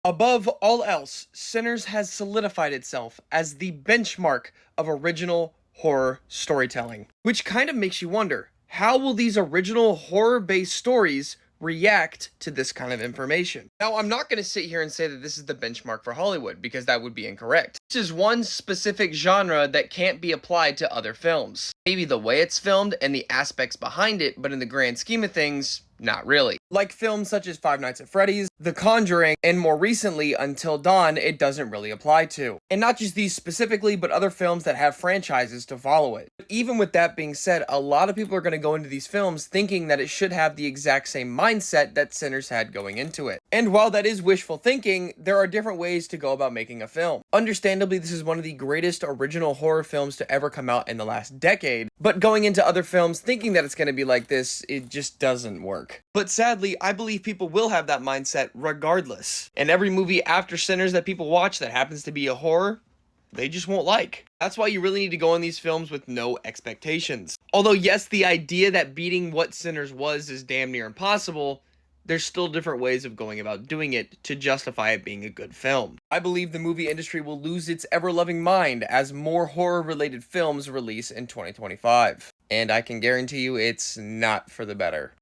Above all else, Sinners has solidified itself as the benchmark of original horror storytelling. Which kind of makes you wonder, how will these original horror-based stories react to this kind of information? Now, I'm not going to sit here and say that this is the benchmark for Hollywood, because that would be incorrect. This is one specific genre that can't be applied to other films. Maybe the way it's filmed and the aspects behind it, but in the grand scheme of things, not really. Like films such as Five Nights at Freddy's, The Conjuring, and more recently, Until Dawn, it doesn't really apply to. And not just these specifically, but other films that have franchises to follow it. But even with that being said, a lot of people are going to go into these films thinking that it should have the exact same mindset that Sinners had going into it. And while that is wishful thinking, there are different ways to go about making a film. Understandably, this is one of the greatest original horror films to ever come out in the last decade, but going into other films thinking that it's going to be like this, it just doesn't work. But sadly, I believe people will have that mindset regardless. And every movie after Sinners that people watch that happens to be a horror, they just won't like. That's why you really need to go in these films with no expectations. Although yes, the idea that beating what Sinners was is damn near impossible, there's still different ways of going about doing it to justify it being a good film. I believe the movie industry will lose its ever-loving mind as more horror-related films release in 2025. And I can guarantee you it's not for the better.